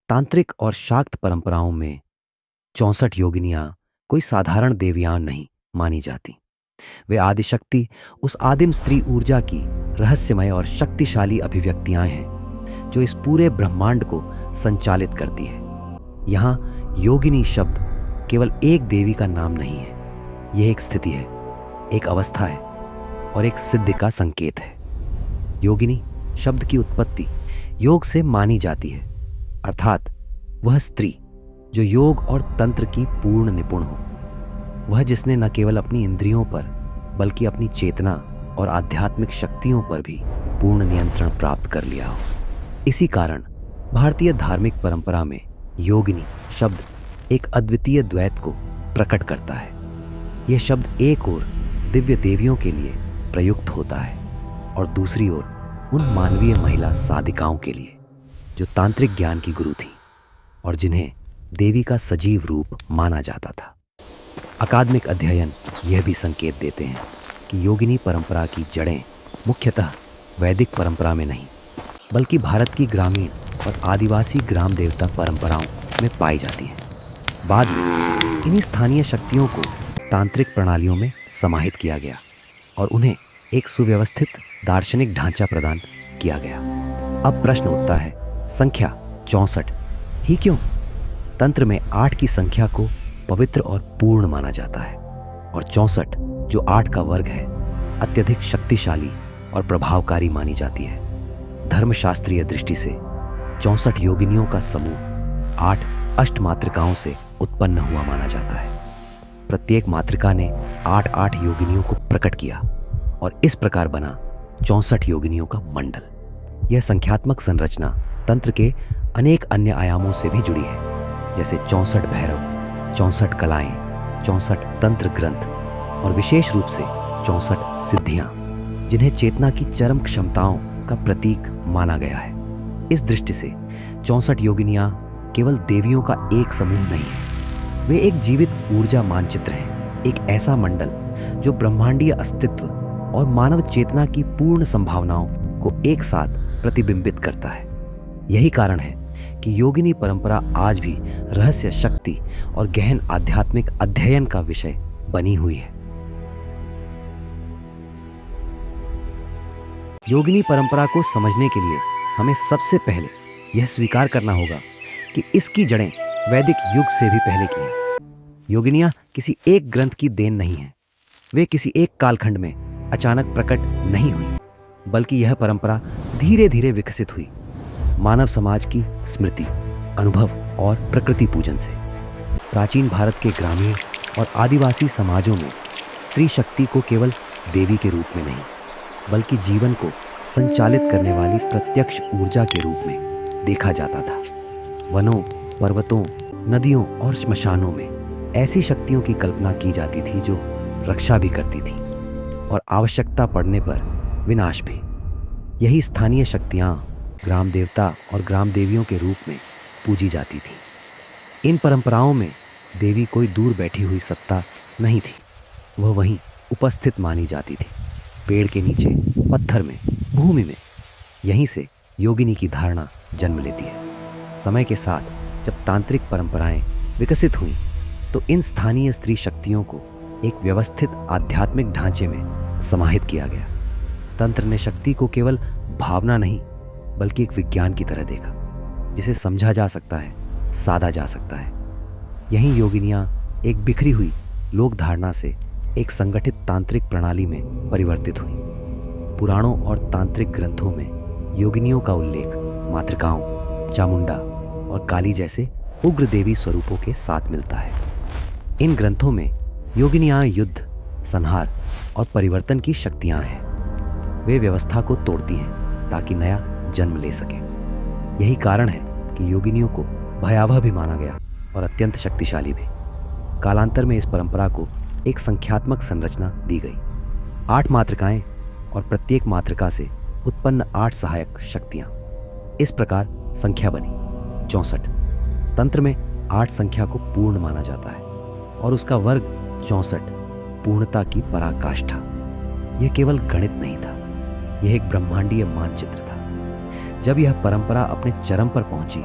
तांत्रिक और शाक्त परंपराओं में 64 योगिनियां कोई साधारण देवियां नहीं मानी जाती। वे आदिशक्ति, उस आदिम स्त्री ऊर्जा की रहस्यमय और शक्तिशाली अभिव्यक्तियां हैं जो इस पूरे ब्रह्मांड को संचालित करती है। यहाँ योगिनी शब्द केवल एक देवी का नाम नहीं है, यह एक स्थिति है, एक अवस्था है और एक सिद्धि का संकेत है। योगिनी शब्द की उत्पत्ति योग से मानी जाती है, अर्थात वह स्त्री जो योग और तंत्र की पूर्ण निपुण हो, वह जिसने न केवल अपनी इंद्रियों पर बल्कि अपनी चेतना और आध्यात्मिक शक्तियों पर भी पूर्ण नियंत्रण प्राप्त कर लिया हो। इसी कारण भारतीय धार्मिक परंपरा में योगिनी शब्द एक अद्वितीय द्वैत को प्रकट करता है। यह शब्द एक ओर दिव्य देवियों के लिए प्रयुक्त होता है और दूसरी ओर उन मानवीय महिला साधिकाओं के लिए जो तांत्रिक ज्ञान की गुरु थी और जिन्हें देवी का सजीव रूप माना जाता था। अकादमिक अध्ययन यह भी संकेत देते हैं कि योगिनी परंपरा की जड़ें मुख्यतः वैदिक परंपरा में नहीं बल्कि भारत की ग्रामीण और आदिवासी ग्राम देवता परंपराओं में पाई जाती हैं। बाद में इन्हीं स्थानीय शक्तियों को तांत्रिक प्रणालियों में समाहित किया गया और उन्हें एक सुव्यवस्थित दार्शनिक ढांचा प्रदान किया गया। अब प्रश्न उठता है, संख्या 64 ही क्यों? तंत्र में 8 की संख्या को पवित्र और पूर्ण माना जाता है और 64 जो 8 का वर्ग है अत्यधिक शक्तिशाली और प्रभावकारी मानी जाती है। धर्मशास्त्रीय दृष्टि से 64 योगिनियों का समूह 8 अष्टमातृकाओं से उत्पन्न हुआ माना जाता है। प्रत्येक मातृका ने 8 योगिनियों को प्रकट किया और इस प्रकार बना 64 योगिनियों का मंडल। यह संख्यात्मक संरचना तंत्र के अनेक अन्य आयामों से भी जुड़ी है, जैसे 64 भैरव, 64 कलाएं, 64 तंत्र ग्रंथ और विशेष रूप से 64 सिद्धियां, जिन्हें चेतना की चरम क्षमताओं का प्रतीक माना गया है। इस दृष्टि से 64 योगिनियां केवल देवियों का एक समूह नहीं है, वे एक जीवित ऊर्जा मानचित्र हैं, एक ऐसा मंडल जो ब्रह्मांडीय अस्तित्व और मानव चेतना की पूर्ण संभावनाओं को एक साथ प्रतिबिंबित करता है। यही कारण है कि योगिनी परंपरा आज भी रहस्य, शक्ति और गहन आध्यात्मिक अध्ययन का विषय बनी हुई है। योगिनी परंपरा को समझने के लिए हमें सबसे पहले यह स्वीकार करना होगा कि इसकी जड़ें वैदिक युग से भी पहले की हैं। योगिनियां किसी एक ग्रंथ की देन नहीं है, वे किसी एक कालखंड में अचानक प्रकट नहीं हुई, बल्कि यह परंपरा धीरे धीरे विकसित हुई मानव समाज की स्मृति, अनुभव और प्रकृति पूजन से। प्राचीन भारत के ग्रामीण और आदिवासी समाजों में स्त्री शक्ति को केवल देवी के रूप में नहीं बल्कि जीवन को संचालित करने वाली प्रत्यक्ष ऊर्जा के रूप में देखा जाता था। वनों, पर्वतों, नदियों और श्मशानों में ऐसी शक्तियों की कल्पना की जाती थी जो रक्षा भी करती थी और आवश्यकता पड़ने पर विनाश भी। यही स्थानीय शक्तियाँ ग्राम देवता और ग्राम देवियों के रूप में पूजी जाती थी। इन परंपराओं में देवी कोई दूर बैठी हुई सत्ता नहीं थी, वह वहीं उपस्थित मानी जाती थी, पेड़ के नीचे, पत्थर में, भूमि में। यहीं से योगिनी की धारणा जन्म लेती है। समय के साथ जब तांत्रिक परंपराएं विकसित हुईं, तो इन स्थानीय स्त्री शक्तियों को एक व्यवस्थित आध्यात्मिक ढांचे में समाहित किया गया। तंत्र ने शक्ति को केवल भावना नहीं बल्कि एक विज्ञान की तरह देखा, जिसे समझा जा सकता है, साधा जा सकता है। यहीं योगिनियां एक बिखरी हुई लोक धारणा से एक संगठित तांत्रिक प्रणाली में परिवर्तित हुई। पुराणों और तांत्रिक ग्रंथों में योगिनियों का उल्लेख मातृकाओं, चामुंडा और काली जैसे उग्र देवी स्वरूपों के साथ मिलता है। इन ग्रंथों में योगिनियां युद्ध, संहार और परिवर्तन की शक्तियां हैं। वे व्यवस्था को तोड़ती हैं ताकि नया जन्म ले सके। यही कारण है कि योगिनियों को भयावह भी माना गया और अत्यंत शक्तिशाली भी। कालांतर में इस परंपरा को एक संख्यात्मक संरचना दी गई। 8 मातृकाएं और प्रत्येक मातृका से उत्पन्न 8 सहायक शक्तियां। इस प्रकार संख्या बनी 64। तंत्र में 8 संख्या को पूर्ण माना जाता है और उसका वर्ग 64 पूर्णता की पराकाष्ठा। यह केवल गणित नहीं था, यह एक ब्रह्मांडीय मानचित्र था। जब यह परंपरा अपने चरम पर पहुंची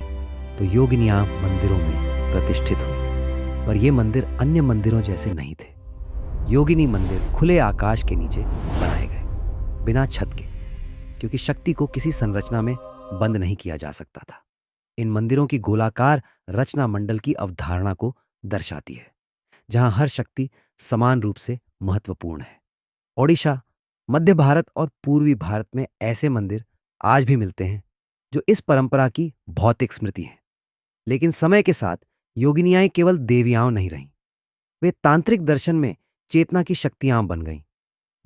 तो योगिनियां मंदिरों में प्रतिष्ठित हुई। पर ये मंदिर अन्य मंदिरों जैसे नहीं थे। योगिनी मंदिर खुले आकाश के नीचे बनाए गए, बिना छत के, क्योंकि शक्ति को किसी संरचना में बंद नहीं किया जा सकता था। इन मंदिरों की गोलाकार रचना मंडल की अवधारणा को दर्शाती है, जहां हर शक्ति समान रूप से महत्वपूर्ण है। ओडिशा, मध्य भारत और पूर्वी भारत में ऐसे मंदिर आज भी मिलते हैं जो इस परंपरा की भौतिक स्मृति हैं। लेकिन समय के साथ योगिनियाएं केवल देवियां नहीं रहीं, वे तांत्रिक दर्शन में चेतना की शक्तियां बन गईं।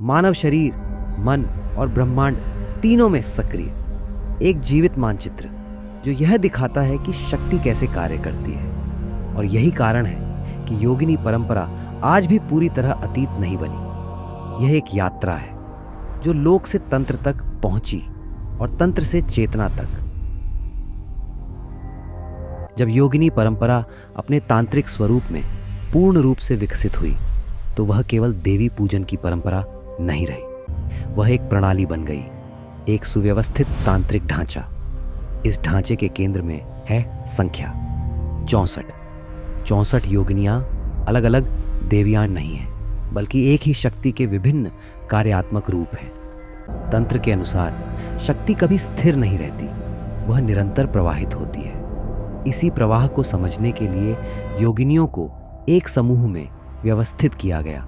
मानव शरीर, मन और ब्रह्मांड तीनों में सक्रिय एक जीवित मानचित्र जो यह दिखाता है कि शक्ति कैसे कार्य करती है। और यही कारण है कि योगिनी परंपरा आज भी पूरी तरह अतीत नहीं बनी। यह एक यात्रा है जो लोक से तंत्र तक पहुंची और तंत्र से चेतना तक। जब योगिनी परंपरा अपने तांत्रिक स्वरूप में पूर्ण रूप से विकसित हुई तो वह केवल देवी पूजन की परंपरा नहीं रही, वह एक प्रणाली बन गई, एक सुव्यवस्थित तांत्रिक ढांचा। इस ढांचे के केंद्र में है संख्या 64। 64 योगिनियां अलग अलग देवियां नहीं हैं, बल्कि एक ही शक्ति के विभिन्न कार्यात्मक रूप हैं। तंत्र के अनुसार शक्ति कभी स्थिर नहीं रहती, वह निरंतर प्रवाहित होती है। इसी प्रवाह को समझने के लिए योगिनियों को एक समूह में व्यवस्थित किया गया।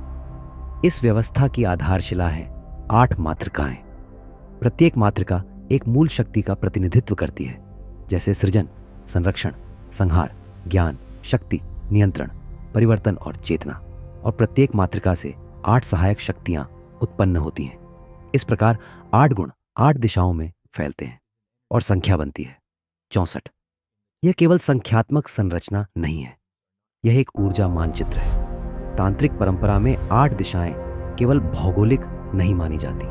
इस व्यवस्था की आधारशिला है 8 मातृकाएं। प्रत्येक मातृका एक मूल शक्ति का प्रतिनिधित्व करती है, जैसे सृजन, संरक्षण, संहार, ज्ञान, शक्ति, नियंत्रण, परिवर्तन और चेतना। और प्रत्येक मातृका से 8 सहायक शक्तियां उत्पन्न होती हैं। इस प्रकार 8 गुण 8 दिशाओं में फैलते हैं और संख्या बनती है 64। यह केवल संख्यात्मक संरचना नहीं है, यह एक ऊर्जा मानचित्र है। तांत्रिक परंपरा में 8 दिशाएं केवल भौगोलिक नहीं मानी जाती,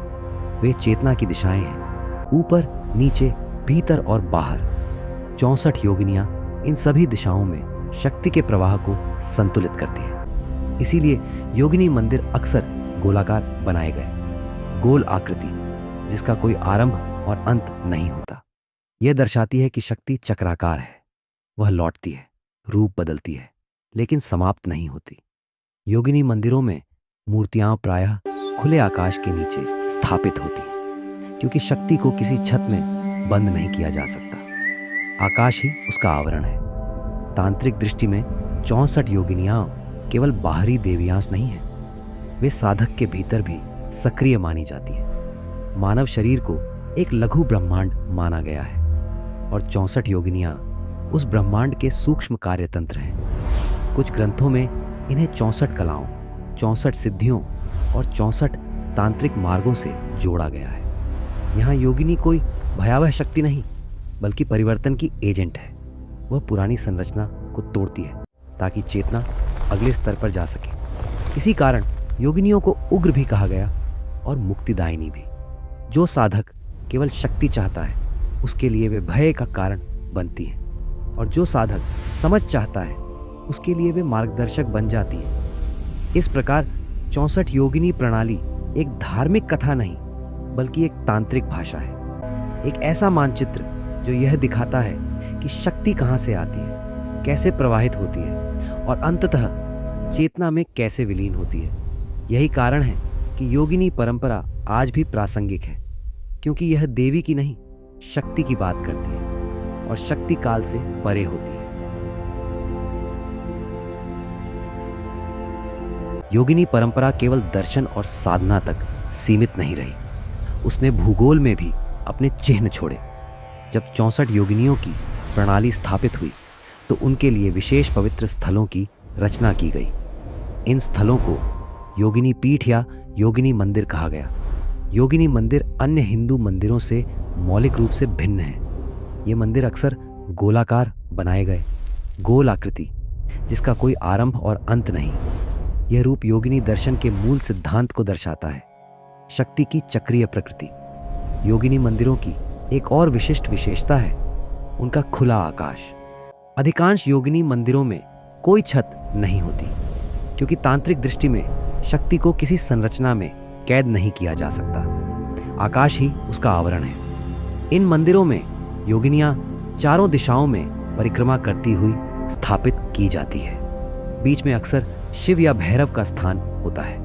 वे चेतना की दिशाएं हैं, ऊपर, नीचे, भीतर और बाहर। 64 योगिनियां इन सभी दिशाओं में शक्ति के प्रवाह को संतुलित करती है। इसीलिए योगिनी मंदिर अक्सर गोलाकार बनाए गए, गोल आकृति जिसका कोई आरंभ और अंत नहीं होता। यह दर्शाती है कि शक्ति चक्राकार है, वह लौटती है, रूप बदलती है, लेकिन समाप्त नहीं होती। योगिनी मंदिरों में मूर्तियां प्रायः खुले आकाश के नीचे स्थापित होती हैं, क्योंकि शक्ति को किसी छत में बंद नहीं किया जा सकता। आकाश ही उसका आवरण है। तांत्रिक दृष्टि में 64 योगिनियां केवल बाहरी देवियांश नहीं हैं, वे साधक के भीतर भी सक्रिय मानी जाती हैं। मानव शरीर को एक लघु ब्रह्मांड माना गया है और 64 योगिनियां उस ब्रह्मांड के सूक्ष्म कार्यतंत्र हैं। कुछ ग्रंथों में इन्हें 64 कलाओं, 64 सिद्धियों और 64 तांत्रिक मार्गों से जोड़ा गया है। यहाँ योगिनी कोई भयावह शक्ति नहीं, बल्कि परिवर्तन की एजेंट है। वह पुरानी संरचना को तोड़ती है ताकि चेतना अगले स्तर पर जा सके। इसी कारण योगिनियों को उग्र भी कहा गया और मुक्तिदायिनी भी। जो साधक केवल शक्ति चाहता है उसके लिए वे भय का कारण बनती हैं, और जो साधक समझ चाहता है उसके लिए वे मार्गदर्शक बन जाती है। इस प्रकार 64 योगिनी प्रणाली एक धार्मिक कथा नहीं, बल्कि एक तांत्रिक भाषा है, एक ऐसा मानचित्र जो यह दिखाता है कि शक्ति कहाँ से आती है, कैसे प्रवाहित होती है और अंततः चेतना में कैसे विलीन होती है। यही कारण है कि योगिनी परंपरा आज भी प्रासंगिक है, क्योंकि यह देवी की नहीं, शक्ति की बात करती है और शक्ति काल से परे होती है। योगिनी परंपरा केवल दर्शन और साधना तक सीमित नहीं रही, उसने भूगोल में भी अपने चिन्ह छोड़े। जब 64 योगिनियों की प्रणाली स्थापित हुई तो उनके लिए विशेष पवित्र स्थलों की रचना की गई। इन स्थलों को योगिनी पीठ या योगिनी मंदिर कहा गया। योगिनी मंदिर अन्य हिंदू मंदिरों से मौलिक रूप से भिन्न है। ये मंदिर अक्सर गोलाकार बनाए गए, गोल आकृति जिसका कोई आरंभ और अंत नहीं। यह रूप योगिनी दर्शन के मूल सिद्धांत को दर्शाता है, शक्ति की चक्रीय प्रकृति। योगिनी मंदिरों की एक और विशिष्ट विशेषता है उनका खुला आकाश। अधिकांश योगिनी मंदिरों में कोई छत नहीं होती, क्योंकि तांत्रिक दृष्टि में शक्ति को किसी संरचना में कैद नहीं किया जा सकता। आकाश ही उसका आवरण है। इन मंदिरों में योगिनियां चारों दिशाओं में परिक्रमा करती हुई स्थापित की जाती है। बीच में अक्सर शिव या भैरव का स्थान होता है,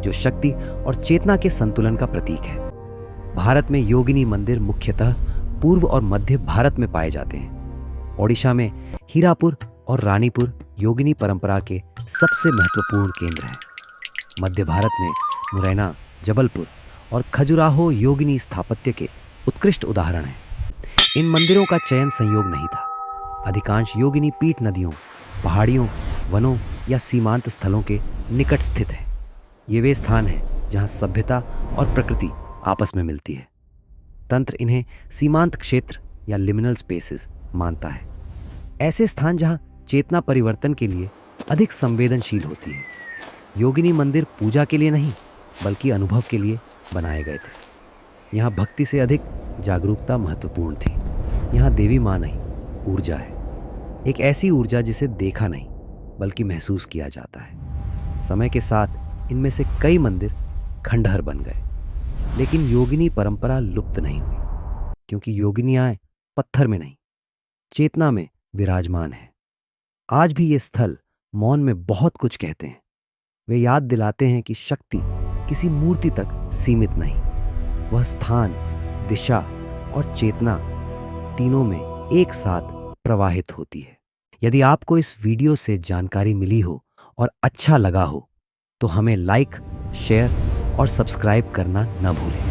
जो शक्ति और चेतना के संतुलन का प्रतीक है। भारत में योगिनी मंदिर मुख्यतः पूर्व और मध्य भारत में पाए जाते हैं। ओडिशा में हीरापुर और रानीपुर योगिनी परंपरा के सबसे महत्वपूर्ण केंद्र हैं। मध्य भारत में मुरैना, जबलपुर और खजुराहो योगिनी स्थापत्य के उत्कृष्ट उदाहरण हैं। इन मंदिरों का चयन संयोग नहीं था। अधिकांश योगिनी पीठ नदियों, पहाड़ियों, वनों या सीमांत स्थलों के निकट स्थित हैं। ये वे स्थान हैं जहाँ सभ्यता और प्रकृति आपस में मिलती है। तंत्र इन्हें सीमांत क्षेत्र या लिमिनल स्पेसेस मानता है, ऐसे स्थान जहाँ चेतना परिवर्तन के लिए अधिक संवेदनशील होती है। योगिनी मंदिर पूजा के लिए नहीं, बल्कि अनुभव के लिए बनाए गए थे। यहाँ भक्ति से अधिक जागरूकता महत्वपूर्ण थी। यहाँ देवी माँ नहीं, ऊर्जा है। एक ऐसी ऊर्जा जिसे देखा नहीं, बल्कि महसूस किया जाता है। समय के साथ इनमें से कई मंदिर खंडहर बन गए, लेकिन योगिनी परंपरा लुप्त नहीं हुई, क्योंकि योगिनियाँ पत्थर में नहीं, चेतना में विराजमान है। आज भी ये स्थल मौन में बहुत कुछ कहते हैं। वे याद दिलाते हैं कि शक्ति किसी मूर्ति तक सीमित नहीं, वह स्थान, दिशा और चेतना तीनों में एक साथ प्रवाहित होती है। यदि आपको इस वीडियो से जानकारी मिली हो और अच्छा लगा हो, तो हमें लाइक, शेयर और सब्सक्राइब करना न भूलें।